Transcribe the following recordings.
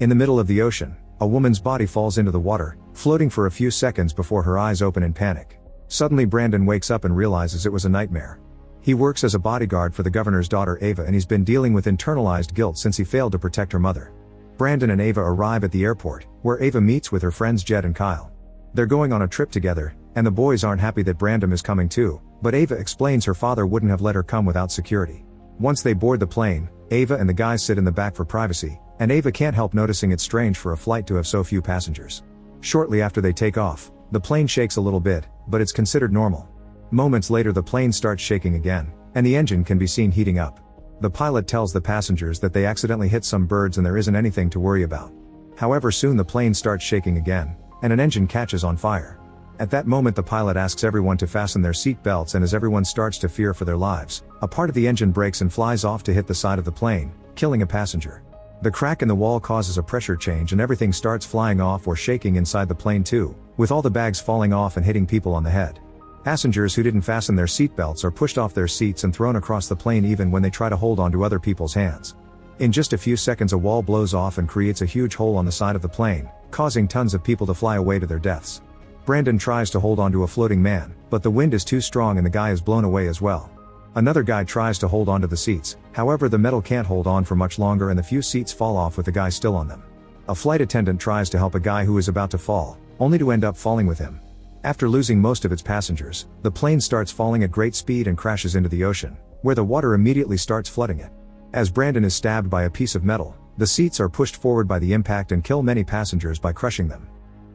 In the middle of the ocean, a woman's body falls into the water, floating for a few seconds before her eyes open in panic. Suddenly Brandon wakes up and realizes it was a nightmare. He works as a bodyguard for the governor's daughter Ava, and he's been dealing with internalized guilt since he failed to protect her mother. Brandon and Ava arrive at the airport, where Ava meets with her friends Jed and Kyle. They're going on a trip together, and the boys aren't happy that Brandon is coming too, but Ava explains her father wouldn't have let her come without security. Once they board the plane, Ava and the guys sit in the back for privacy, and Ava can't help noticing it's strange for a flight to have so few passengers. Shortly after they take off, the plane shakes a little bit, but it's considered normal. Moments later the plane starts shaking again, and the engine can be seen heating up. The pilot tells the passengers that they accidentally hit some birds and there isn't anything to worry about. However, soon the plane starts shaking again, and an engine catches on fire. At that moment the pilot asks everyone to fasten their seat belts, and as everyone starts to fear for their lives, a part of the engine breaks and flies off to hit the side of the plane, killing a passenger. The crack in the wall causes a pressure change and everything starts flying off or shaking inside the plane too, with all the bags falling off and hitting people on the head. Passengers who didn't fasten their seatbelts are pushed off their seats and thrown across the plane even when they try to hold onto other people's hands. In just a few seconds a wall blows off and creates a huge hole on the side of the plane, causing tons of people to fly away to their deaths. Brandon tries to hold onto a floating man, but the wind is too strong and the guy is blown away as well. Another guy tries to hold onto the seats, however the metal can't hold on for much longer and the few seats fall off with the guy still on them. A flight attendant tries to help a guy who is about to fall, only to end up falling with him. After losing most of its passengers, the plane starts falling at great speed and crashes into the ocean, where the water immediately starts flooding it. As Brandon is stabbed by a piece of metal, the seats are pushed forward by the impact and kill many passengers by crushing them.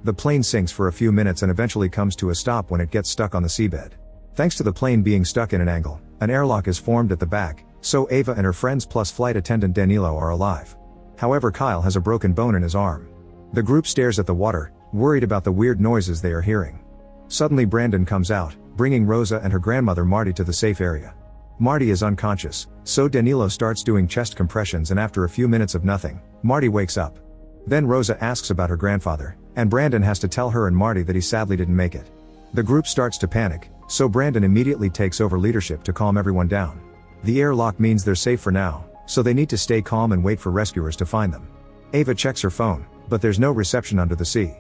The plane sinks for a few minutes and eventually comes to a stop when it gets stuck on the seabed. Thanks to the plane being stuck in an angle, an airlock is formed at the back, so Ava and her friends plus flight attendant Danilo are alive. However, Kyle has a broken bone in his arm. The group stares at the water, worried about the weird noises they are hearing. Suddenly Brandon comes out, bringing Rosa and her grandmother Marty to the safe area. Marty is unconscious, so Danilo starts doing chest compressions, and after a few minutes of nothing, Marty wakes up. Then Rosa asks about her grandfather, and Brandon has to tell her and Marty that he sadly didn't make it. The group starts to panic, so Brandon immediately takes over leadership to calm everyone down. The airlock means they're safe for now, so they need to stay calm and wait for rescuers to find them. Ava checks her phone, but there's no reception under the sea.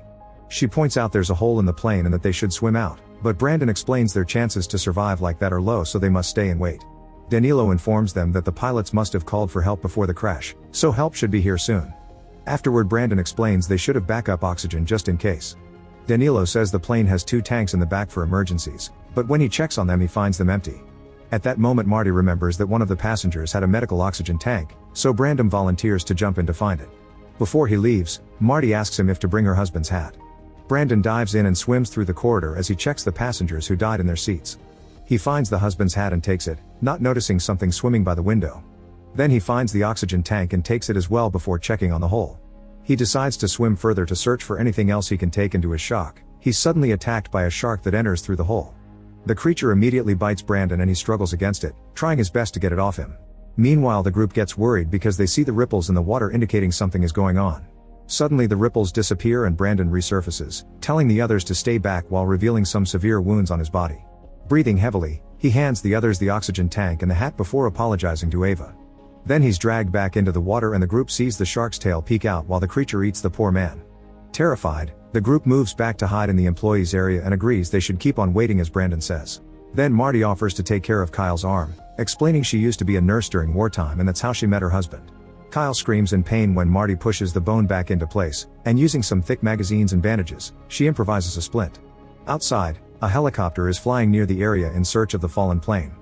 She points out there's a hole in the plane and that they should swim out, but Brandon explains their chances to survive like that are low, so they must stay and wait. Danilo informs them that the pilots must have called for help before the crash, so help should be here soon. Afterward Brandon explains they should have backup oxygen just in case. Danilo says the plane has 2 tanks in the back for emergencies, but when he checks on them he finds them empty. At that moment Marty remembers that one of the passengers had a medical oxygen tank, so Brandon volunteers to jump in to find it. Before he leaves, Marty asks him if to bring her husband's hat. Brandon dives in and swims through the corridor as he checks the passengers who died in their seats. He finds the husband's hat and takes it, not noticing something swimming by the window. Then he finds the oxygen tank and takes it as well before checking on the hole. He decides to swim further to search for anything else he can take, and to his shock, he's suddenly attacked by a shark that enters through the hole. The creature immediately bites Brandon and he struggles against it, trying his best to get it off him. Meanwhile the group gets worried because they see the ripples in the water indicating something is going on. Suddenly the ripples disappear and Brandon resurfaces, telling the others to stay back while revealing some severe wounds on his body. Breathing heavily, he hands the others the oxygen tank and the hat before apologizing to Ava. Then he's dragged back into the water and the group sees the shark's tail peek out while the creature eats the poor man. Terrified, the group moves back to hide in the employees area and agrees they should keep on waiting as Brandon says. Then Marty offers to take care of Kyle's arm, explaining she used to be a nurse during wartime and that's how she met her husband. Kyle screams in pain when Marty pushes the bone back into place, and using some thick magazines and bandages, she improvises a splint. Outside, a helicopter is flying near the area in search of the fallen plane.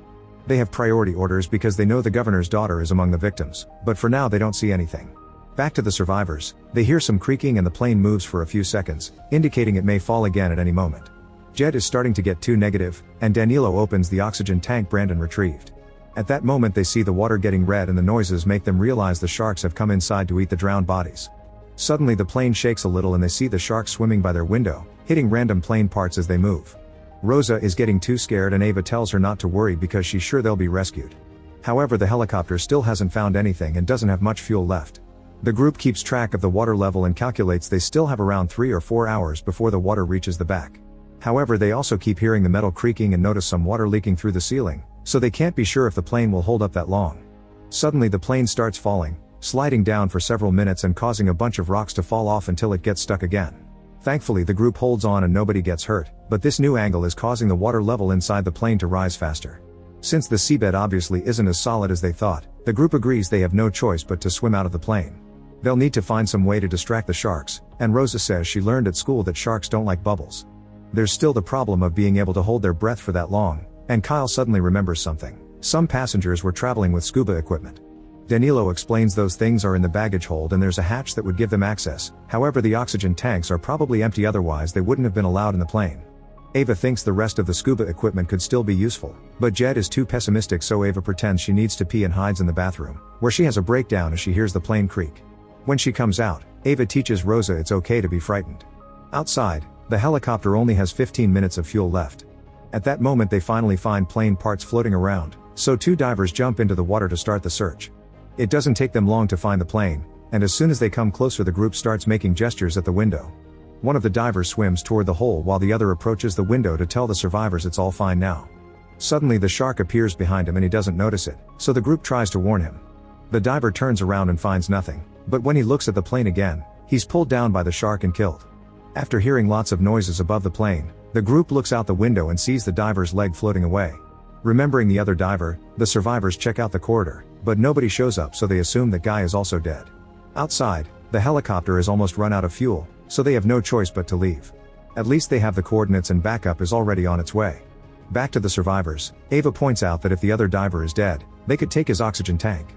They have priority orders because they know the governor's daughter is among the victims, but for now they don't see anything. Back to the survivors, they hear some creaking and the plane moves for a few seconds, indicating it may fall again at any moment. Jed is starting to get too negative, and Danilo opens the oxygen tank Brandon retrieved. At that moment they see the water getting red and the noises make them realize the sharks have come inside to eat the drowned bodies. Suddenly the plane shakes a little and they see the sharks swimming by their window, hitting random plane parts as they move. Rosa is getting too scared and Ava tells her not to worry because she's sure they'll be rescued. However, the helicopter still hasn't found anything and doesn't have much fuel left. The group keeps track of the water level and calculates they still have around 3 or 4 hours before the water reaches the back. However, they also keep hearing the metal creaking and notice some water leaking through the ceiling, so they can't be sure if the plane will hold up that long. Suddenly the plane starts falling, sliding down for several minutes and causing a bunch of rocks to fall off until it gets stuck again. Thankfully the group holds on and nobody gets hurt, but this new angle is causing the water level inside the plane to rise faster. Since the seabed obviously isn't as solid as they thought, the group agrees they have no choice but to swim out of the plane. They'll need to find some way to distract the sharks, and Rosa says she learned at school that sharks don't like bubbles. There's still the problem of being able to hold their breath for that long, and Kyle suddenly remembers something. Some passengers were traveling with scuba equipment. Danilo explains those things are in the baggage hold and there's a hatch that would give them access, however the oxygen tanks are probably empty, otherwise they wouldn't have been allowed in the plane. Ava thinks the rest of the scuba equipment could still be useful, but Jed is too pessimistic, so Ava pretends she needs to pee and hides in the bathroom, where she has a breakdown as she hears the plane creak. When she comes out, Ava teaches Rosa it's okay to be frightened. Outside, the helicopter only has 15 minutes of fuel left. At that moment they finally find plane parts floating around, so 2 divers jump into the water to start the search. It doesn't take them long to find the plane, and as soon as they come closer the group starts making gestures at the window. One of the divers swims toward the hole while the other approaches the window to tell the survivors it's all fine now. Suddenly the shark appears behind him and he doesn't notice it, so the group tries to warn him. The diver turns around and finds nothing, but when he looks at the plane again, he's pulled down by the shark and killed. After hearing lots of noises above the plane, the group looks out the window and sees the diver's leg floating away. Remembering the other diver, the survivors check out the corridor, but nobody shows up, so they assume that guy is also dead. Outside, the helicopter is almost run out of fuel, so they have no choice but to leave. At least they have the coordinates and backup is already on its way. Back to the survivors, Ava points out that if the other diver is dead, they could take his oxygen tank.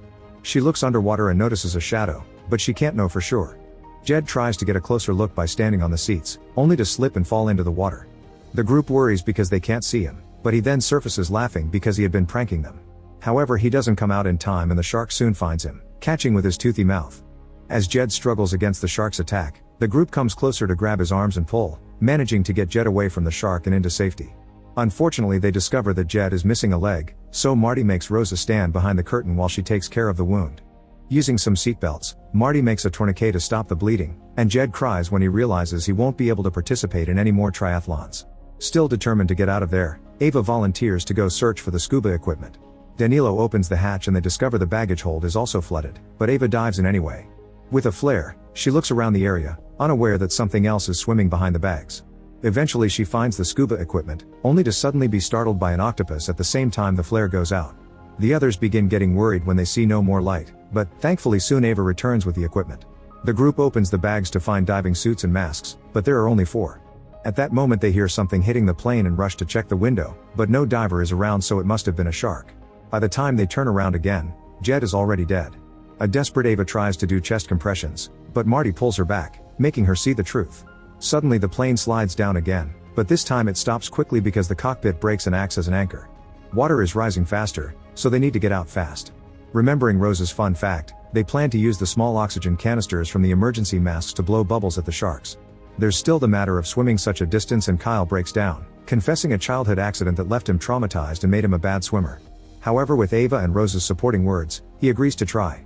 She looks underwater and notices a shadow, but she can't know for sure. Jed tries to get a closer look by standing on the seats, only to slip and fall into the water. The group worries because they can't see him, but he then surfaces laughing because he had been pranking them. However, he doesn't come out in time and the shark soon finds him, catching with his toothy mouth. As Jed struggles against the shark's attack, the group comes closer to grab his arms and pull, managing to get Jed away from the shark and into safety. Unfortunately, they discover that Jed is missing a leg, so Marty makes Rosa stand behind the curtain while she takes care of the wound. Using some seatbelts, Marty makes a tourniquet to stop the bleeding, and Jed cries when he realizes he won't be able to participate in any more triathlons. Still determined to get out of there, Ava volunteers to go search for the scuba equipment. Danilo opens the hatch and they discover the baggage hold is also flooded, but Ava dives in anyway. With a flare, she looks around the area, unaware that something else is swimming behind the bags. Eventually she finds the scuba equipment, only to suddenly be startled by an octopus at the same time the flare goes out. The others begin getting worried when they see no more light, but thankfully soon Ava returns with the equipment. The group opens the bags to find diving suits and masks, but there are only 4. At that moment they hear something hitting the plane and rush to check the window, but no diver is around, so it must have been a shark. By the time they turn around again, Jed is already dead. A desperate Ava tries to do chest compressions, but Marty pulls her back, making her see the truth. Suddenly the plane slides down again, but this time it stops quickly because the cockpit breaks and acts as an anchor. Water is rising faster, so they need to get out fast. Remembering Rosa's fun fact, they plan to use the small oxygen canisters from the emergency masks to blow bubbles at the sharks. There's still the matter of swimming such a distance, and Kyle breaks down, confessing a childhood accident that left him traumatized and made him a bad swimmer. However, with Ava and Rosa's supporting words, he agrees to try.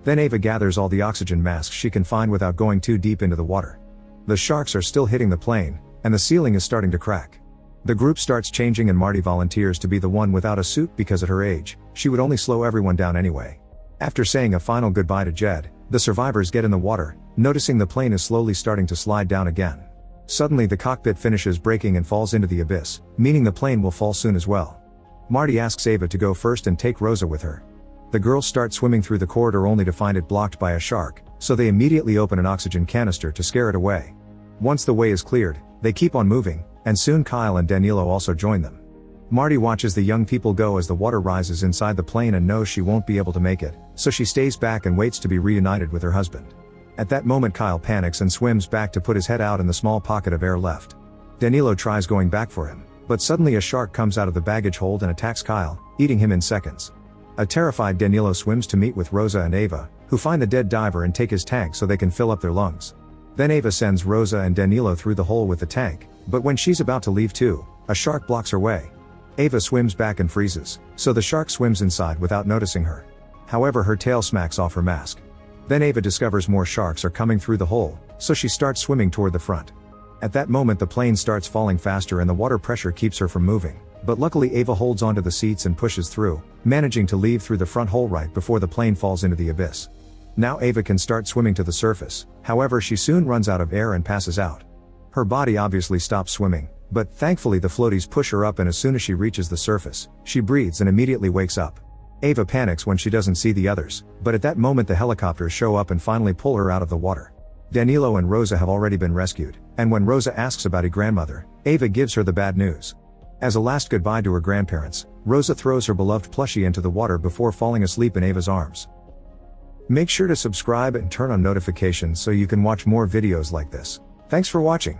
Then Ava gathers all the oxygen masks she can find without going too deep into the water. The sharks are still hitting the plane, and the ceiling is starting to crack. The group starts changing and Marty volunteers to be the one without a suit because at her age, she would only slow everyone down anyway. After saying a final goodbye to Jed, the survivors get in the water, noticing the plane is slowly starting to slide down again. Suddenly the cockpit finishes breaking and falls into the abyss, meaning the plane will fall soon as well. Marty asks Ava to go first and take Rosa with her. The girls start swimming through the corridor only to find it blocked by a shark, so they immediately open an oxygen canister to scare it away. Once the way is cleared, they keep on moving, and soon Kyle and Danilo also join them. Marty watches the young people go as the water rises inside the plane and knows she won't be able to make it, so she stays back and waits to be reunited with her husband. At that moment Kyle panics and swims back to put his head out in the small pocket of air left. Danilo tries going back for him, but suddenly a shark comes out of the baggage hold and attacks Kyle, eating him in seconds. A terrified Danilo swims to meet with Rosa and Ava, who find the dead diver and take his tank so they can fill up their lungs. Then Ava sends Rosa and Danilo through the hole with the tank, but when she's about to leave too, a shark blocks her way. Ava swims back and freezes, so the shark swims inside without noticing her. However, her tail smacks off her mask. Then Ava discovers more sharks are coming through the hole, so she starts swimming toward the front. At that moment the plane starts falling faster and the water pressure keeps her from moving, but luckily Ava holds onto the seats and pushes through, managing to leave through the front hole right before the plane falls into the abyss. Now Ava can start swimming to the surface, however she soon runs out of air and passes out. Her body obviously stops swimming, but thankfully the floaties push her up, and as soon as she reaches the surface, she breathes and immediately wakes up. Ava panics when she doesn't see the others, but at that moment the helicopters show up and finally pull her out of the water. Danilo and Rosa have already been rescued, and when Rosa asks about her grandmother, Ava gives her the bad news. As a last goodbye to her grandparents, Rosa throws her beloved plushie into the water before falling asleep in Ava's arms. Make sure to subscribe and turn on notifications so you can watch more videos like this. Thanks for watching.